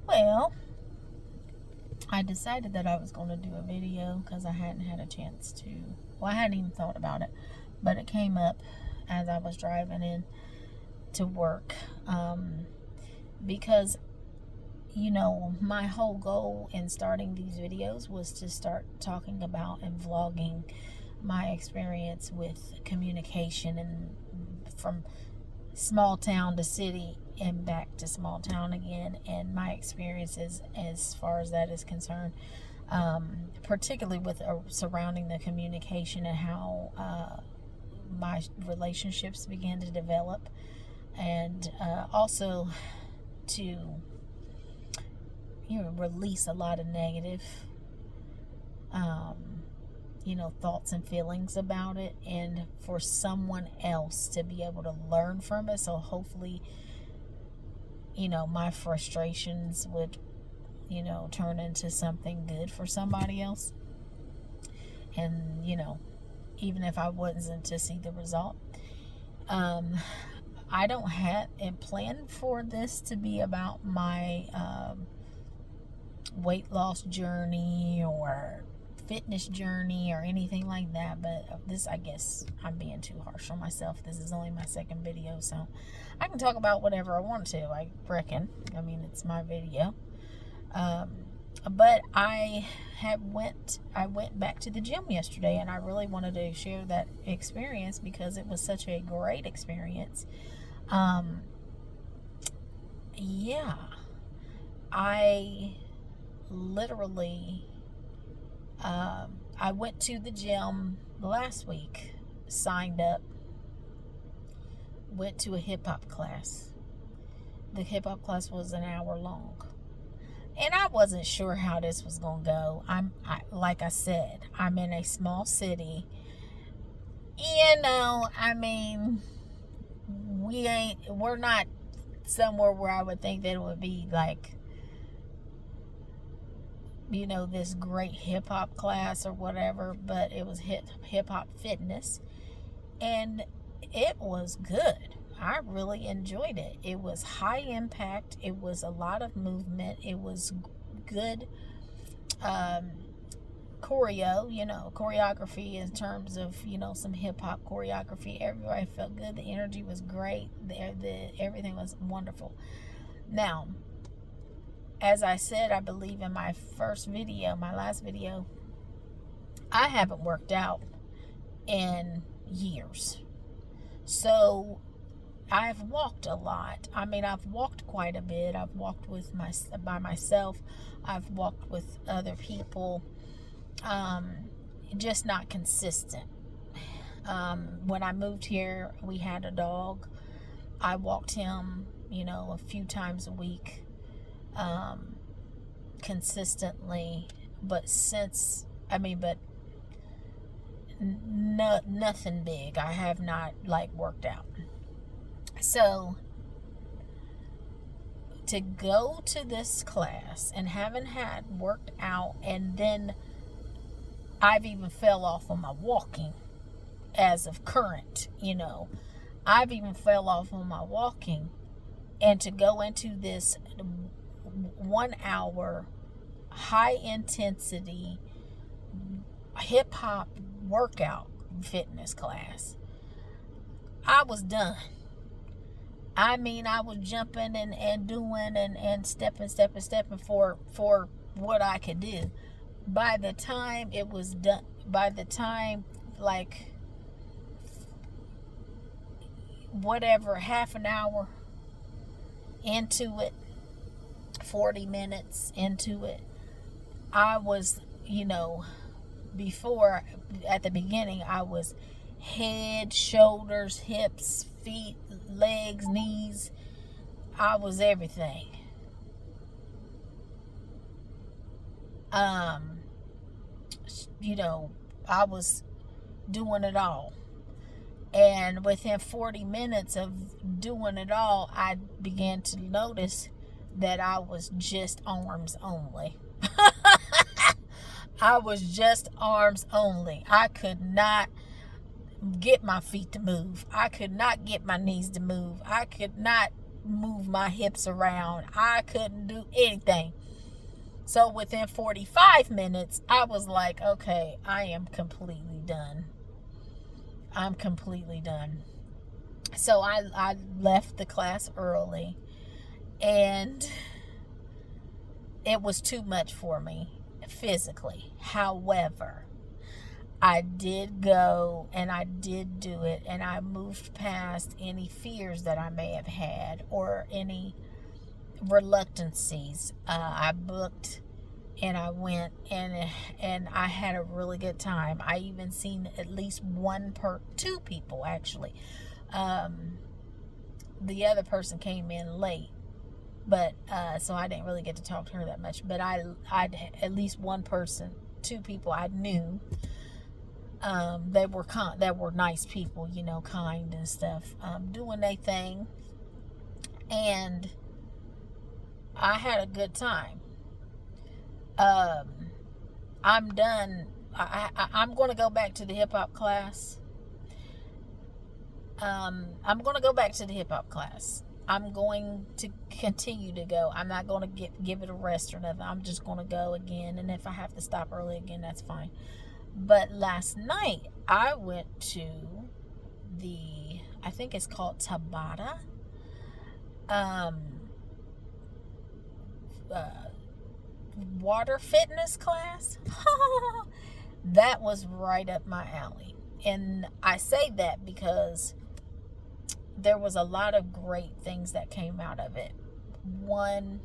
Well, I decided that I was going to do a video because I hadn't had a chance to. Well, I hadn't even thought about it, but it came up as I was driving in to work. Because, my whole goal in starting these videos was to start talking about and vlogging my experience with communication, and from small town to city and back to small town again, and my experiences as far as that is concerned, particularly with surrounding the communication and how my relationships began to develop, and also to release a lot of negative thoughts and feelings about it, and for someone else to be able to learn from it. So hopefully, my frustrations would, turn into something good for somebody else. And, even if I wasn't to see the result, I don't have a plan for this to be about my weight loss journey or fitness journey or anything like that. But this, I guess I'm being too harsh on myself. This is only my second video, so I can talk about whatever I want to, I reckon. I mean, it's my video. But I went back to the gym yesterday, and I really wanted to share that experience because it was such a great experience. Yeah, I literally, I went to the gym last week, signed up, went to a hip-hop class. The hip-hop class was an hour long. And I wasn't sure how this was going to go. Like I said, I'm in a small city. I mean, we're not somewhere where I would think that it would be like, this great hip-hop class or whatever, but it was hip-hop fitness, and it was good. I really enjoyed it. It was high impact. It was a lot of movement. It was good choreography in terms of, some hip-hop choreography. Everybody felt good. The energy was great. Everything was wonderful. Now, as I said, I believe in my last video, I haven't worked out in years. So I've walked a lot. I mean, I've walked quite a bit. I've walked by myself. I've walked with other people. Just not consistent. When I moved here, we had a dog. I walked him, a few times a week. Consistently, but nothing big. I have not worked out. So to go to this class and haven't had worked out, and then I've even fell off on my walking as of current, I've even fell off on my walking, and to go into this 1 hour high intensity hip hop workout fitness class, I was done. I mean, I was jumping and doing and stepping for what I could do. By the time it was done, half an hour into it, 40 minutes into it, I was, before, at the beginning, I was head, shoulders, hips, feet, legs, knees. I was everything. I was doing it all. And within 40 minutes of doing it all, I began to notice that I was just arms only. I was just arms only. I could not get my feet to move. I could not get my knees to move. I could not move my hips around. I couldn't do anything. So within 45 minutes, I was like, okay, I am completely done. I'm completely done. So I left the class early, and it was too much for me physically. However, I did go and I did do it, and I moved past any fears that I may have had or any reluctancies. I booked and I went, and I had a really good time. I even seen at least two people actually. The other person came in late, but so I didn't really get to talk to her that much. But I at least one person, two people I knew. They were nice people, kind and stuff, doing their thing, and I had a good time. I'm done. I'm going to go back to the hip hop class. I'm going to go back to the hip hop class. I'm going to continue to go. I'm not going to give it a rest or nothing. I'm just going to go again, and if I have to stop early again, that's fine. But last night I went to I think it's called Tabata. Water fitness class. That was right up my alley. And I say that because there was a lot of great things that came out of it. One,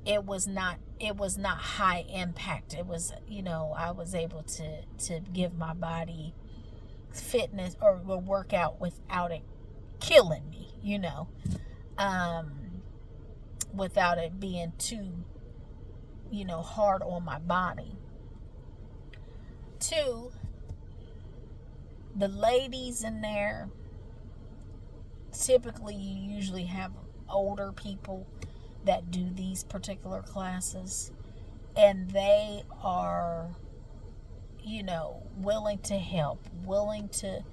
it was not high impact. It was, I was able to give my body fitness or a workout without it killing me, without it being too, hard on my body. Two, the ladies in there, typically you usually have older people that do these particular classes, and they are, willing to help, willing to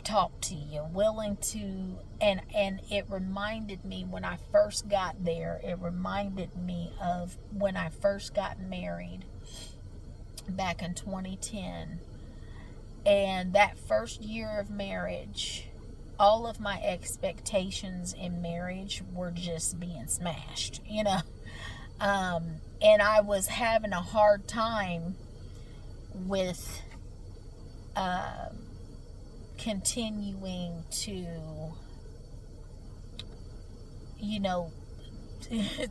talk to you, willing to, and it reminded me when I first got there, it reminded me of when I first got married back in 2010. And that first year of marriage, all of my expectations in marriage were just being smashed, and I was having a hard time with continuing to,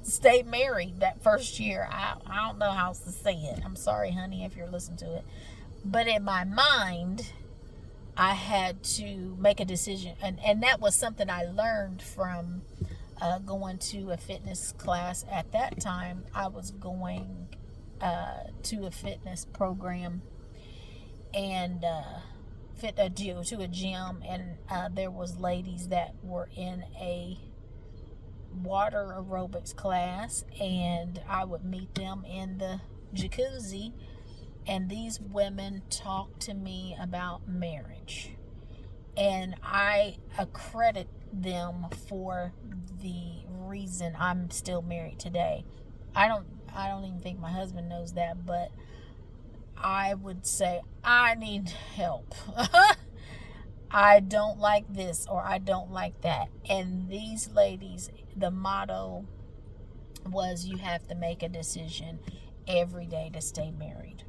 stay married that first year. I don't know how else to say it. I'm sorry, honey, if you're listening to it. But in my mind, I had to make a decision. And that was something I learned from going to a fitness class. At that time, I was going to a fitness program and to a gym. And there was ladies that were in a water aerobics class, and I would meet them in the jacuzzi, and these women talked to me about marriage, and I accredit them for the reason I'm still married today. I don't even think my husband knows that, but I would say I need help. I don't like this or I don't like that. And these ladies, the motto was, you have to make a decision every day to stay married.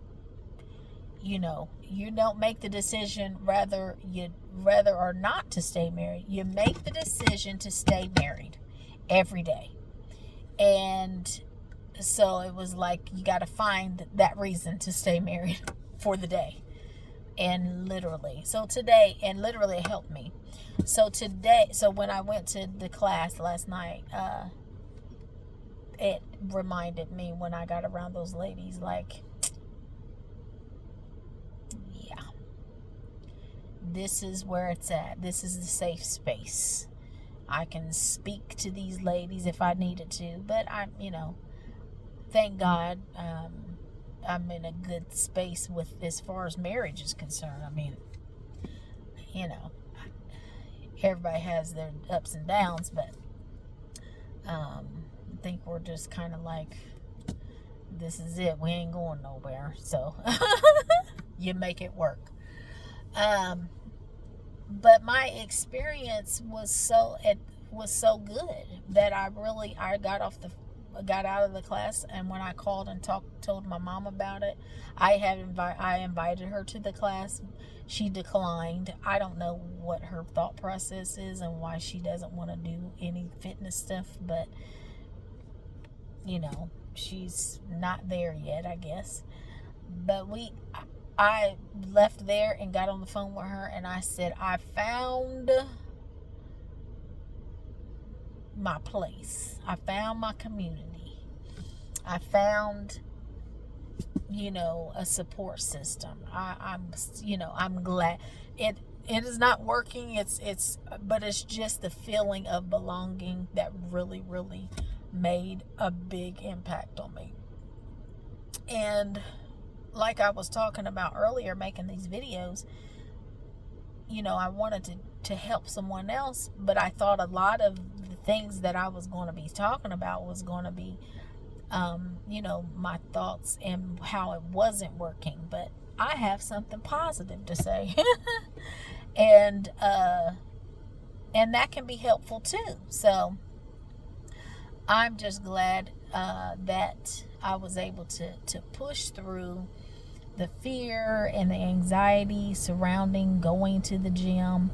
You don't make the decision whether or not to stay married. You make the decision to stay married every day. And so it was like, you got to find that reason to stay married for the day. And literally it helped me. So when I went to the class last night, it reminded me when I got around those ladies, like, yeah, this is where it's at. This is the safe space. I can speak to these ladies if I needed to, but thank God, I'm in a good space with as far as marriage is concerned. I mean, everybody has their ups and downs, but I think we're just kind of like, this is it. We ain't going nowhere. So you make it work. But my experience was so good that I got out of the class, and when I called and told my mom about it, I invited her to the class. She declined. I don't know what her thought process is and why she doesn't want to do any fitness stuff, but she's not there yet, I guess. But I left there and got on the phone with her, and I said, I found my place. I found my community. I found, a support system. I'm glad it is not working. But it's just the feeling of belonging that really, really made a big impact on me. And like I was talking about earlier, making these videos, I wanted to help someone else, but I thought a lot of the things that I was going to be talking about was going to be, my thoughts and how it wasn't working. But I have something positive to say. and that can be helpful too. So I'm just glad that I was able to push through the fear and the anxiety surrounding going to the gym,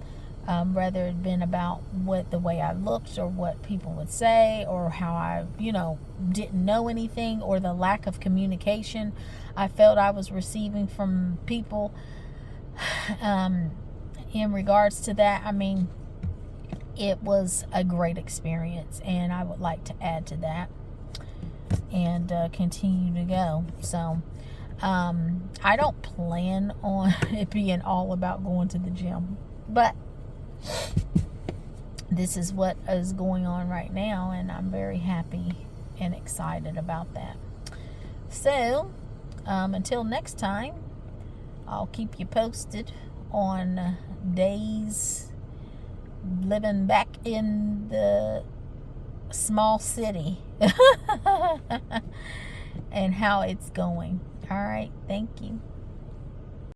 whether it had been about the way I looked or what people would say, or how I, didn't know anything, or the lack of communication I felt I was receiving from people in regards to that. I mean, it was a great experience, and I would like to add to that and continue to go. So I don't plan on it being all about going to the gym, but this is what is going on right now, and I'm very happy and excited about that. So until next time, I'll keep you posted on days living back in the small city and how it's going. All right, thank you.